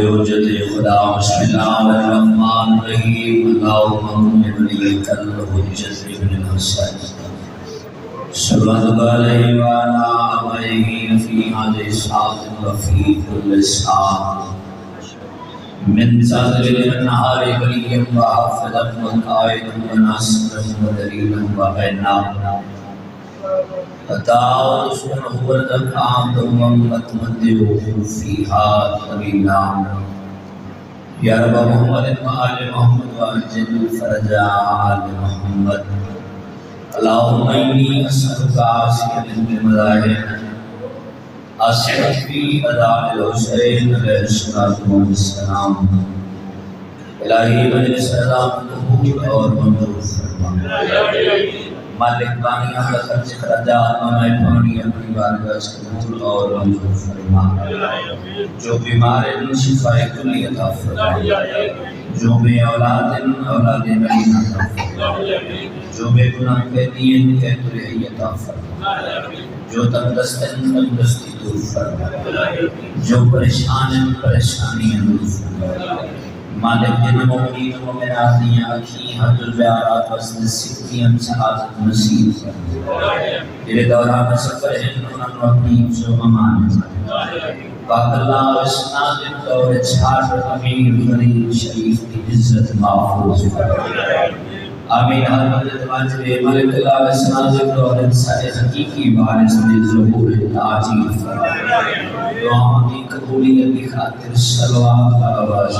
وجد خدا بسم اللہ الرحمن الرحیم اللہم بولیک الحجت ابن الحسین صلی اللہ علیہ وآلہ آبائہ فی حاضر ساتھ وفی کل ساتھ من صدر النہار ولیم وحافظت وقائد وناصر ودلیل وغینا فتاوت سنہ وردکام دومت مدیو فیہا طویلا یا رب محمد وآل محمد وآجل فرجا آل محمد اللہم انی اسألک عاصیت المظاہر اسعد فی اداء الحسین علیہ السلام الہی مجلس رضا قبول اور منظور فرما مالک بانی اپنا خرچ خرجات ممائے پانی اپنی بارگاہ قبول اور منظور فرما جو بیمار شفاء کلی عطا فرما جو بے اولاد نبی عطا فرما جو بے گناہ قیدین قید رہی عطا فرما جو تندرستی دور فرما جو پریشانی دور فرما مالک جن مومنین و مومناتیں آکھی حد البیارات وصل سکتیم سعادت نصیب فرما تیرے دوران سفر ہے انہوں اپنی جو امان پاک اللہ و اسنادم دور چھاٹ امیر غریب شریف کی عزت محفوظ فرما آمین حضرت واجب ملک اللہ و اسنادم دور سارے حقیقی وارث نے ظہور تاجیل فرما دعاؤں کی قبولیت کی خاطر صلوات و آواز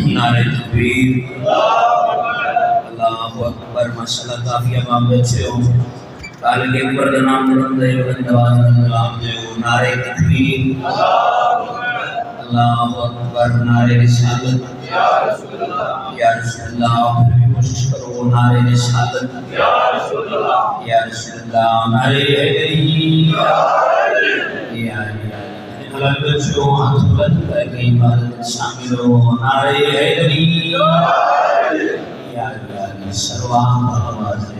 نعرہ تکبیر اللہ اکبر ماشاءاللہ کافی امام بیچے ہو طالب اکبر کا نام بلند ہے بلندواز نام دے ہو نعرہ تکبیر اللہ اکبر نعرہ رسالت یا رسول اللہ کوشش کرو نعرہ رسالت یا رسول اللہ نعرہ حیدری یا حلال بچوں ہاتھ بلند کر کے عبادت شامل ہو نعرہ حیدری یا سروان آواز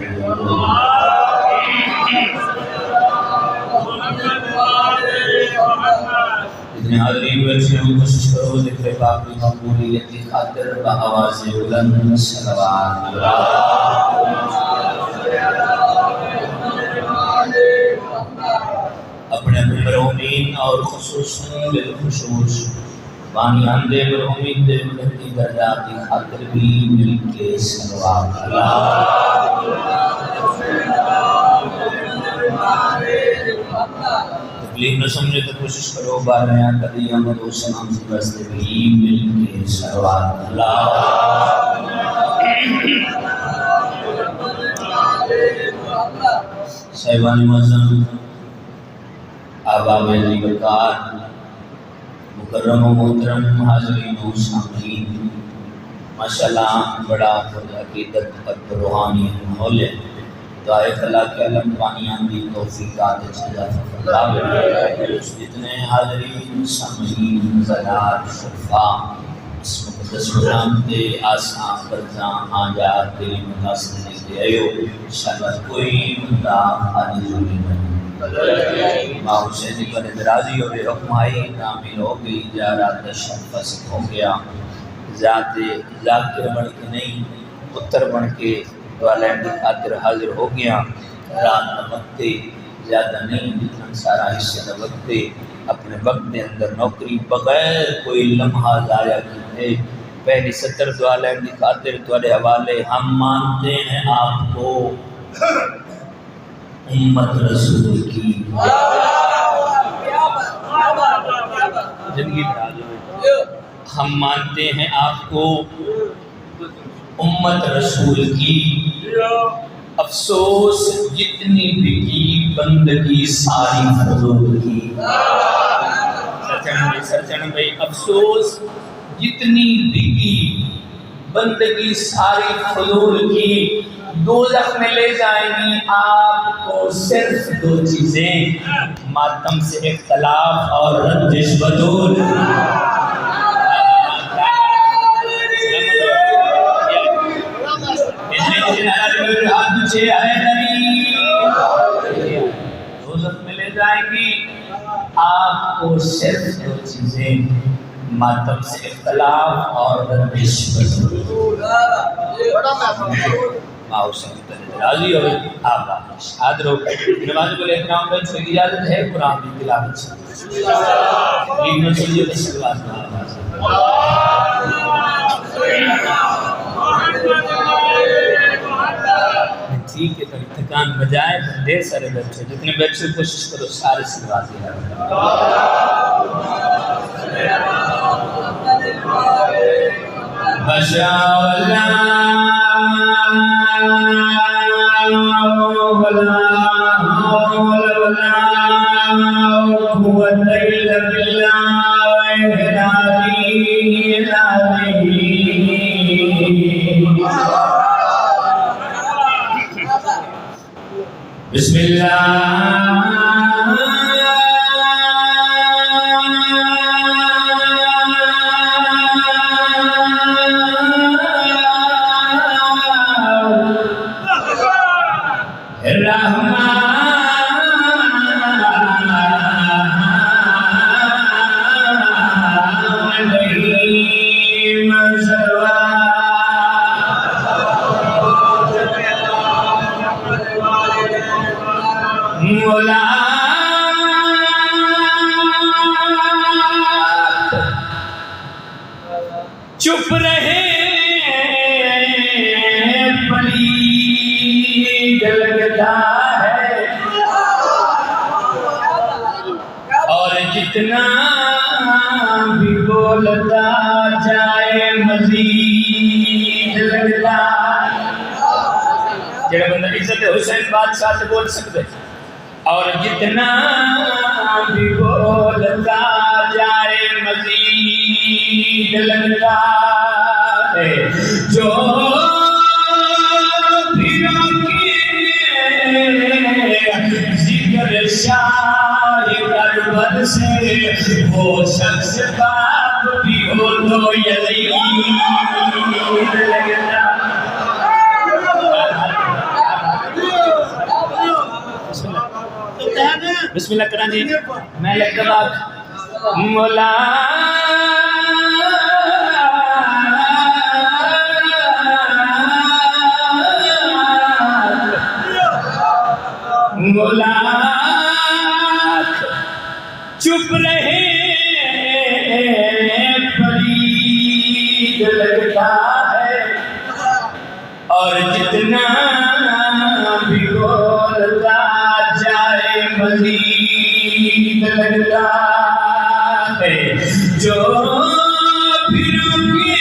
اتنے حاضرین بیٹھے ہوں کوشش کرو ذکر پاک کی مقبولیت کی خاطر بآواز بلند صلوات اپنے مرحومین اور خصوصاً بالخصوص بانیان دے مرحومین دے بلندی درجات کی خاطر بھی مل کے صلوات تکلیف نہ سمجھے تو کوشش کرو بارہاں کدی احمد و سلام سے بستے بھی مل کے صلوات صاحبان معظم آباب علی وقار مکرم و محترم حاضرین و سامعین ماشاءاللہ بڑا عقیدت پر روحانی ماحول ہے دعائے خلا کے علم پانیان دی توفیقات اجازت فرما جتنے حاضرین سامعین زیارت شفاء اس مقدس پروگرام تے آسان برزاں آجات دل متاثر لے آئیو شاید کوئی بندہ خالی جوڑی نہیں ماں حسینی پر ادرازی اور رکمائی تعمیل ہو گئی جارات شفاس ہو گیا ذاکر بن کے نہیں پتر بن کے والین کی خاطر حاضر ہو گیا رات نہ وقتے زیادہ نہیں جتنا سارا حصہ نہ وقتے اپنے وقت کے اندر نوکری بغیر کوئی لمحہ ضائع کیے پہلی 70 والین کی خاطر تھوڑے حوالے ہم مانتے ہیں آپ کو امت رسول کی زندگی ہم مانتے ہیں آپ کو امت رسول کی افسوس جتنی بکی بندگی ساری فضول کی سرچن بھائی افسوس جتنی بکی بندگی ساری فضول کی دوزخ میں لے جائیں گی آپ کو صرف 2 چیزیں ماتم سے اختلاف اور رنجش بدول کو صرف دو چیزیں، ماتم سے اختلاف اور رنجش ماؤ سے راضی ہوئے آپ شاد رو نماز کو احترام میں سے اجازت ہے قرآن کی تلاوت سے لیکن چلیے بسلوات ٹھیک ہے تھوڑی تھکان بجائے ڈھیر سارے بیٹھے جتنے بیٹھے کوشش کرو سارے سلوات بسم چپ رہے پلید لگتا ہے اور جتنا بھی بولتا جائے مزید لگتا ہے جڑا بندہ عزت حسین بادشاہ سے بول سکتے اور جتنا بھی بولتا جائے مزید لگتا ہے جو پھروں کی ذکر شاہ کربل سے وہ شخص باپ بھی ہو تو یزید لگتا بسم اللہ کران جی میں لگتا بات مولا مولا چپ رہے پلید لگتا ہے اور جتنا بھی بولتا جائے مزید لگتا ہے جو پھروں کی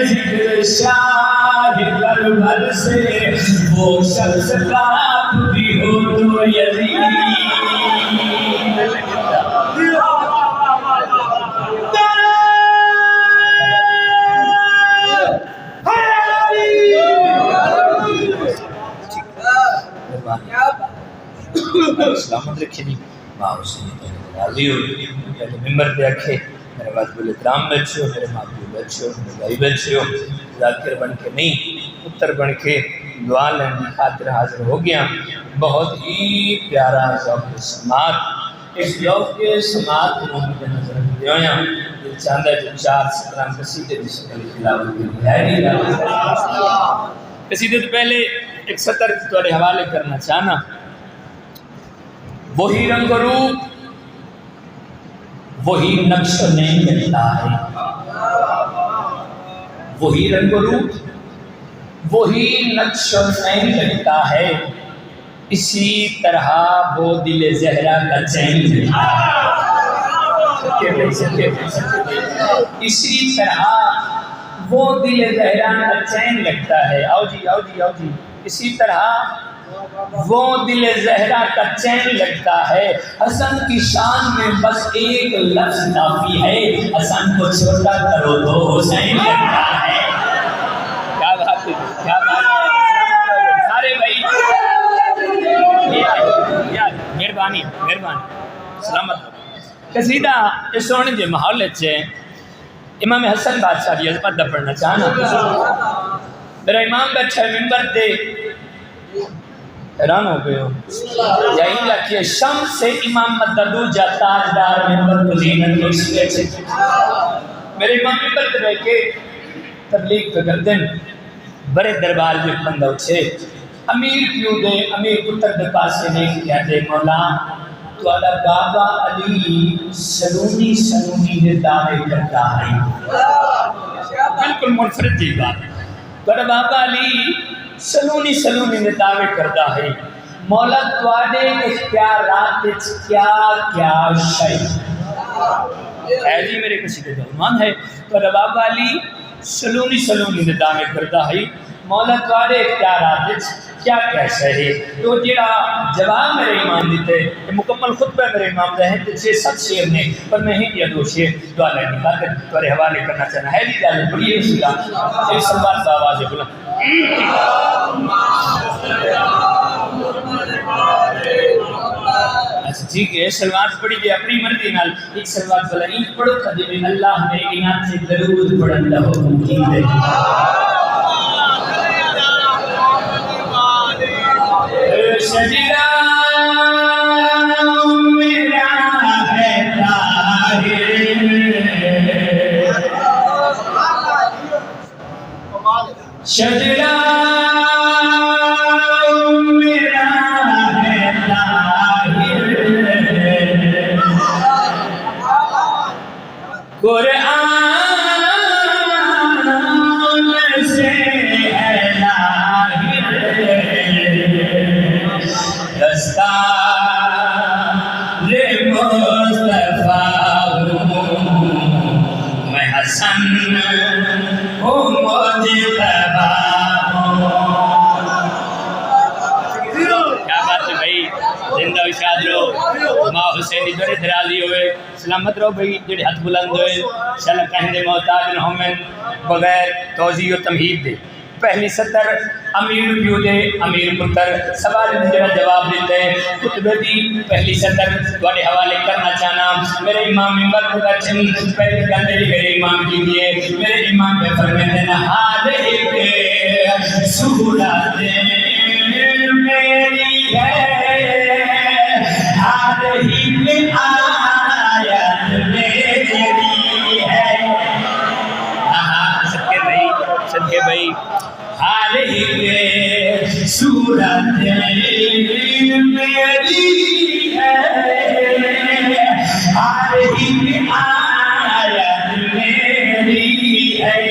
ذکر شاہ کربل سے وہ شخص باپ بھی ہو تو یزید لگتا سلامت رکھے نہیں ماں سے راضی ہو ممبر پہ رکھے میرے بعد بول احترام بیٹھے ہو میرے ماں باپ بیٹھے ہو میرے بھائی بیٹھے ہو ذاکر بن کے نہیں پتر بن کے دعا لینے کی خاطر حاضر ہو گیا بہت ہی پیارا ذوق سماعت اس ذوق کے سماعت کو مجھے نظر دیا دل چاہتا ہے جو 4-17 قصیدے کی شکل تلاوت کی قصیدے تو پہلے ایک سطر تمہارے حوالے کرنا چاہنا وہی رنگ و روپ وہی نقش نہیں ملتا ہے وہی رنگ و روپ وہی نقش نہیں لگتا ہے اسی طرح وہ دل زہرا کا چین ملتا ہے اسی طرح وہ دل زہرا کا چین لگتا ہے آؤ جی آؤ جی آؤ جی اسی طرح وہ دل زہرا کا چین لگتا ہے حسن کی شان میں بس ایک لفظ کافی ہے حسن کو چھوٹا کرو تو حسین لگتا ہے کیا بات ہے کیا بات ہے سارے بھائی مہربانی مہربانی سلامت قصیدہ اس سونے کے ماحول سے امام حسن بادشاہ کی عظمت دا پڑھنا چاہنا میرا امام بیٹھا ہے ممبر دے حیران ہو گئے ہو یہی لکھیے شمس سے امامت ددو جاتا تاجدار ممبر کو زینت کو اس لیے سے میرے امام ممبر تے بیٹھ کے تبلیغ پہ کردن بڑے دربار میں بندہ اچھے امیر پیو دے امیر پتر دے پاس سے نہیں کیا دے مولا تو اللہ بابا علی سلونی سلونی دے دعوے کرتا ہے بالکل منفرد دی بات تو اللہ بابا علی سلونی سلونی دے دعوے کرتا ہے مولا تواڈے اختیارات وچ کیا کیا شے ہے جی میرے قصیدے کا عنوان ہے تو اللہ بابا علی سلونی سلونی دے دعوے کرتا ہے مولا تواڈے اختیارات وچ کیا کیسے ہے تو جڑا جواب میرے امام دیتے مکمل خطبہ میرے امام ذہن تے 6-7 شعر نے پر میں ہی یہ 2 شعر دعا لگی خاطر تمہارے حوالے کرنا چاہنا ہے جی جان بڑی ہے سلا ایک سلوات با آواز بلند اچھا ٹھیک ہے سلوات پڑھی جائے اپنی مرضی نال ایک سلوات بلا ایک پڑھو خدیب اللہ نے انہاں سے درود پڑھن دا حکم کیتے شجرہ میرا ہے طاہر شجرہ میرا ہے طاہر قرآن سے ہے لاہر دستار مصطفیٰ ہوں میں حسن ہوں مجتبیٰ ہوں کیا بات ہے بھائی زندہ و شاد رہو ماں حسینی دورے درالی ہوئے سلامت رہو بھائی جڑے ہاتھ بلند ہوئے شلق کہندے محتاج نہ ہوں میں بغیر توضیح و تمہید دے پہلی سطر امیر پیو دے امیر پتر سوال جڑا جواب دیتے ہیں خطبے دی پہلی سطر تواڈے حوالے کرنا چاہنا میرے امام ممبر کو چن پہلی گل میرے امام کی دیے میرے امام پہ فرماتے ہیں ہار ایک صورت میری ہے ہار ایک آیت میری ہے صدقے بھائی ہر ایک صورت میری ہے ہر ایک آیت میری ہے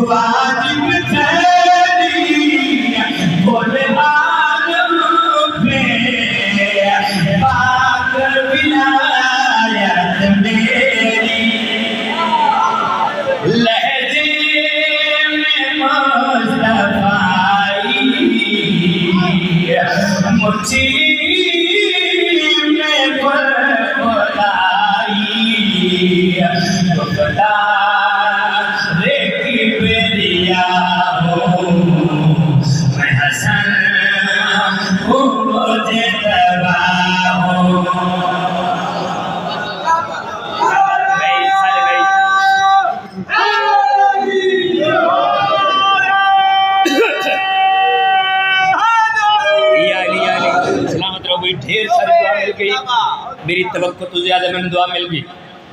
واجب تیری بولے عالم پہ پاک ولایت میری لہجے مجھے میں بلائی تو بتا ریکی بریا ہوں میں حسن ہوں مجھے تباہ ہوں ڈھیر ساری دعا مل گئی میری توقع تو زیادہ میں دعا مل گئی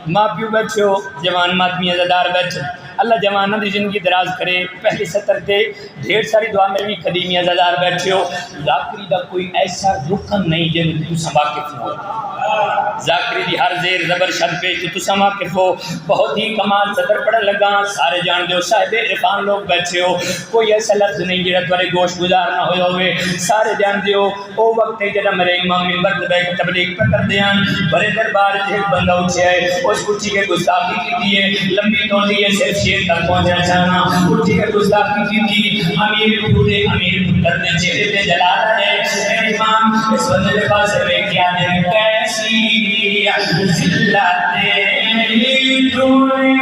ماں پیو بیٹھے ہو جوان مادمی عزادار بیٹھے اللہ جوانوں دی زندگی دراز کرے پہلی سطر تے ڈھیر ساری دعا مل گئی قدیمی عزادار بیٹھے ہو ذاکری دا کوئی ایسا رکن نہیں جن تو سما کے ہو ذاکری دی ہر زیر زبر شد پہ تو سما کے ہو بہت ہی کمال صدر پڑھن لگا سارے جان دے ہو صاحب عرفان لوگ بیٹھے ہو کوئی ایسا لفظ نہیں جڑا تمہارے گوشت گزار نہ ہوئے ہوئے سارے جان دے ہو او وقت ہے جڑا میرے امام ممبر تے بیٹھ کے تبلیغ پہ کر دیاں بڑے دربار تے ایک بندہ اٹھیا ہے اس اٹھی کے گستاخی کی ہے لمبی توضیح ہے صرف شیر تک پہنچنا چاہنا اٹھی کے گستاخی کی امیر پورے امیر پتر نے چہرے پہ جلال ہے اے امام اس بندے کے پاس ہے کیا ہے کیسی ذلت تیری تو نے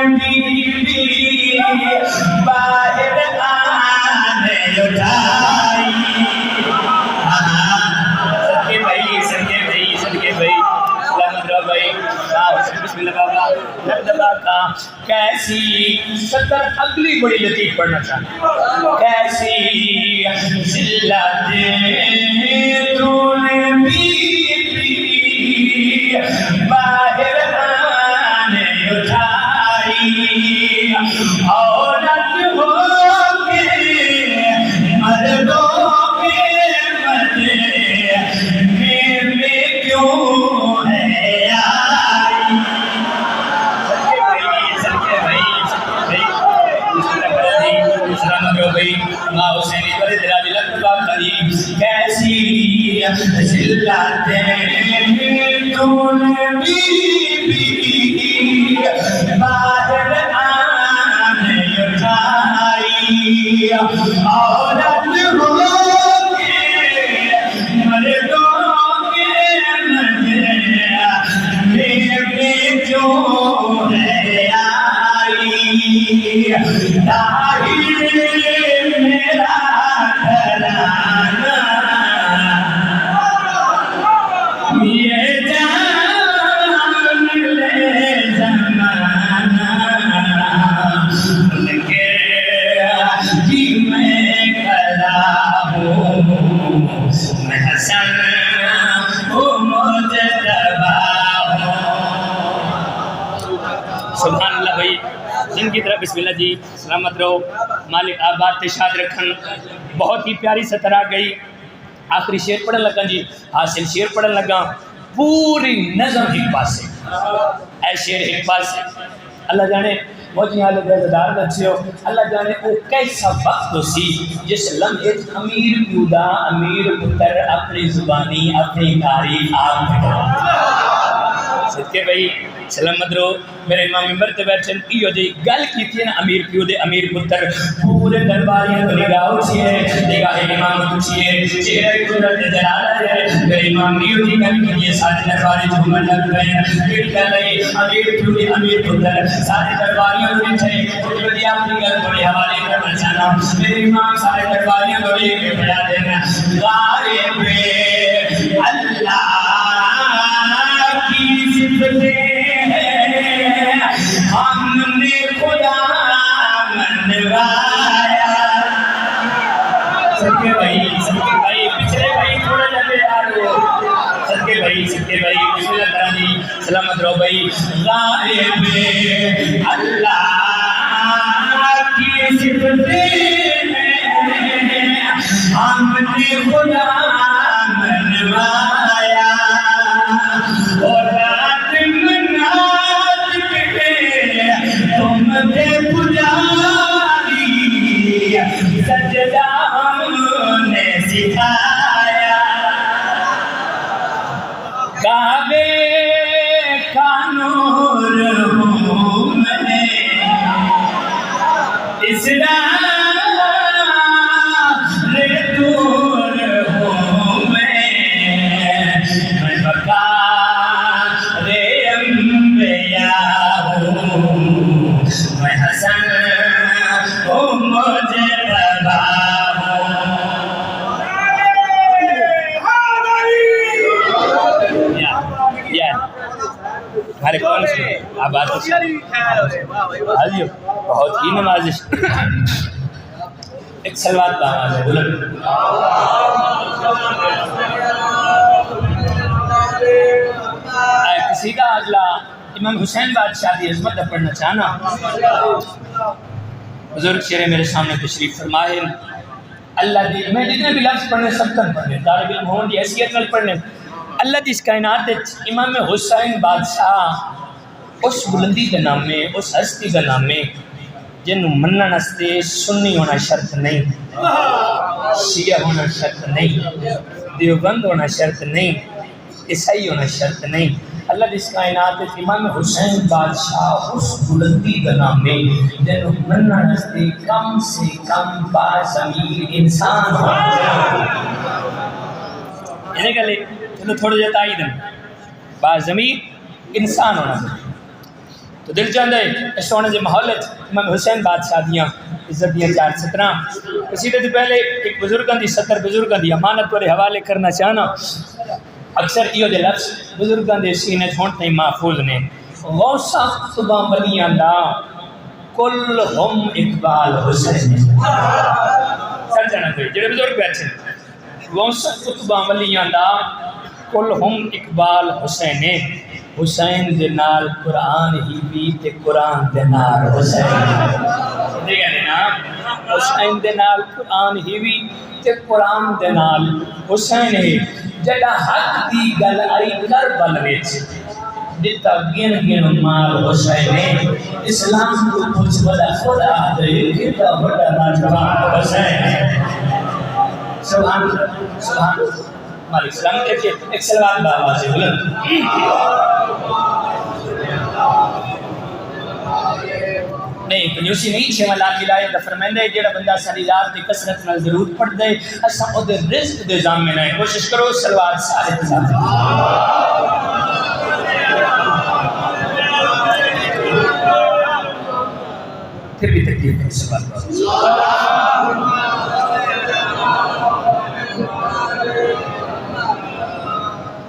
باہر آنے اٹھائی صدقے بھائی صدقے بھائی سلامت رہو بھائی بسم اللہ دبا کا کیسی سطر اگلی بڑی لطیف پڑھنا چاہتا کیسی ذلت تو نے بھی باہر آنے اٹھائی عورت ہو کے مردوں کے مزے میں کیوں ہے آئی سلکے بھائی دوسرا مگو بھائی ماں حسینی پر تیرا دل اکبا قریب کیسی ذلت تو نے بھی باہر آنے اٹھائی عورت ہو کے مردوں کے مزے میں کیوں ہے آئی طاہر میرا گھرانہ یہ جان لے زمانہ کہ جی میں کھڑا ہوں میں حسن ہوں مجتبی ہوں سبحان اللہ بھائی جن کی طرف بسم اللہ جی سلامت رہو مالک آباد تشاد رکھن بہت ہی پیاری سطر آ گئی آخری شعر پڑھن لگا جی حاصل شعر پڑھن لگا پوری نظم ایک پاسے اے شعر ایک پاسے اللہ جانے موجی حالت بیزدار بچے ہو اللہ جانے وہ کیسا وقت سی جس لمحے امیر پیودا امیر پتر اپنی زبانی اپنی تاریخ آپ کرو صدقے بھائی سلامت رہو میرے امام ممبر تے بیٹھن ایو جی گل کی تھی نا امیر پیو دے امیر پتر پورے درباریاں کو نگاہ اچھی ہے نگاہ امام اچھی ہے چہرہ قدرت جلال ہے میرے امام نیو جی گل کی یہ سارے درباری جھومن لگ گئے پھر کہہ رہے امیر پیو دے امیر پتر سارے درباریاں کو تھے کچھ بدی اپنی گل بڑے حوالے کرنا چاہنا میرے امام سارے درباریاں کو لے کے بڑھا دینا غالب اللہ کی صفتیں ہم نے خدا منوایا صدقے بھائی پچھلے بھائی تھوڑا جلدی یار ہو صدقے بھائی بسم اللہ کرا جی سلامت رہو بھائی غالب اللہ کی صفتیں ہم نے خدا منوایا اور رات منات کے تم تھے پجاری سجدہ ہم نے سکھایا کعبے کا نور ہوں میں اسرار دور ہوں میں بکار انبیاء ہوں میں حسن ہوں مجتبی ہمارے کون سے آپ بات بہت ہی نوازش ایک سلوات کا آواز ہے بلند کسی کا اگلا امام حسین بادشاہ کی عظمت پڑھنا چاہنا بزرگ شعر میرے سامنے تشریف فرمائے اللہ دی میں جتنے بھی لفظ پڑھنے سب تک پڑھنے طالب علم ہون دی حیثیت میں پڑھنے اللہ دی اس کائنات امام حسین بادشاہ اس بلندی کے نام میں اس ہستی کے نام میں جنہوں منن ہستے سنی ہونا شرط نہیں شیعہ ہونا شرط نہیں دیوبند ہونا شرط نہیں عیسائی ہونا شرط نہیں اللہ جس کائنات امام حسین بادشاہ اس بلندی کا نام میں جنہوں منن ہستے کم سے کم بازمیر انسان ہونا انہیں کہ لے چلو تھوڑے جاتا آئی دن بازمیر انسان ہونا تو دل چاہتا ہے اس سونے سے محلت امام حسین بادشاہ دیاں عزت دیاں 417 اسی طرح پہلے ایک بزرگاں دی 70 بزرگاں دی امانت والے حوالے کرنا چاہنا اکثر یہ لفظ بزرگاں دے سینے چھوڑتے ہیں محفوظ نے غوثہ قطبہ ولیاں دا کل ہم اقبال حسین سر جانا کوئی جڑے بزرگ بیٹھے غوثہ قطبہ ولیاں دا کل ہم اقبال حسین حسین دے نال قرآن ہی بھی تے قرآن دے نال حسین دیکھا دینا حسین دے نال قرآن ہی بھی تے قرآن دے نال حسین ہے جڑا حق دی گل آئی کربل وچ دیتا گن گن مال حسین ہے اسلام کو پوچھ بڑا خدا دے کتا بڑا ناجوان حسین ہے سبحان اللہ سبحان اللہ مالک سلام کہتے ایک سلوات بابا سے بلند نہیں کنیوسی نہیں چھے ملا کلائے دا فرمائندہ ہے جیڑا بندہ ساری رات دی کسرت نہ ضرور پڑھ دے اسا او دے رزق دے زامن ہے کوشش کرو سلوات سارے تزامن پھر بھی تکلیف کرو سلوات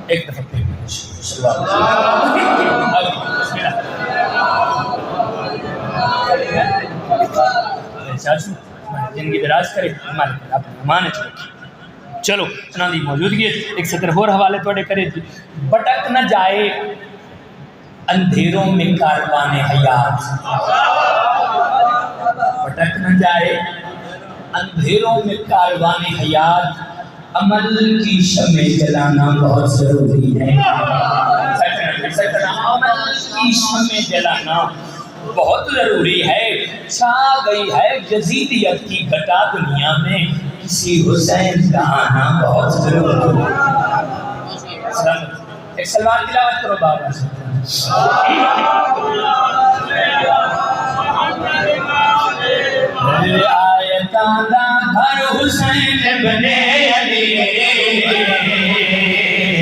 ایک دفعہ پھر بھی سلوات بسم اللہ زندگی دراز کرے مالک آپ امان ہے چلو سنا دی موجودگی ایک سطر اور حوالے توڑے کرے بٹک نہ جائے اندھیروں میں کاروان حیات بٹک نہ جائے اندھیروں میں کاروان حیات عمل کی شمع جلانا بہت ضروری ہے عمل کی شمع جلانا بہت ضروری ہے چھا گئی ہے جزیدیت کی گھٹا دنیا میں کسی حسین کا آنا بہت ضروری ہے ایک سلوات تلاوت کرو بابا سے آیتاں دا گھر حسین بنے علی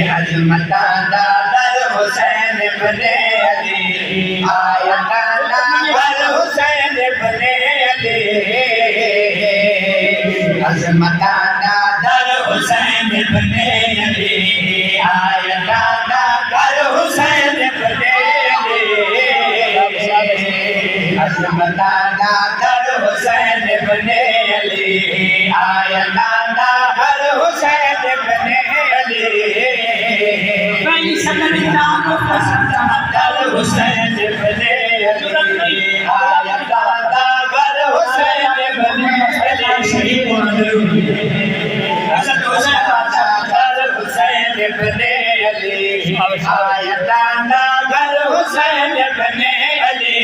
عظمتاں دا در حسین بنے علی آیتاں دا گھر حسین بنے علی عظمتاں دا در حسین بنے علی آیتاں دا گھر حسین بنے علی عظمتاں دا در حسین بنے علی آیتاں دا گھر حسین بنے علی کئی سکرتان در حسین بنے علی آیتاں دا گھر حسین بنے علی شہید حسن در حسین بنے علی آیتاں دا گھر حسین بنے علی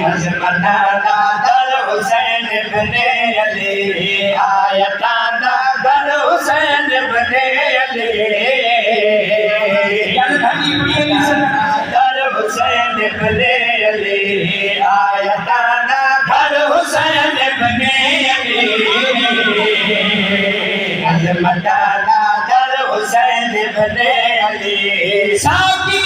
عظمتاں دا در حسین بنے علی آیتاں دا در حسین بنے علی در حسین بنے علی آیتاں دا در حسین بنے علی عظمتاں دا در حسین بنے علی ساقی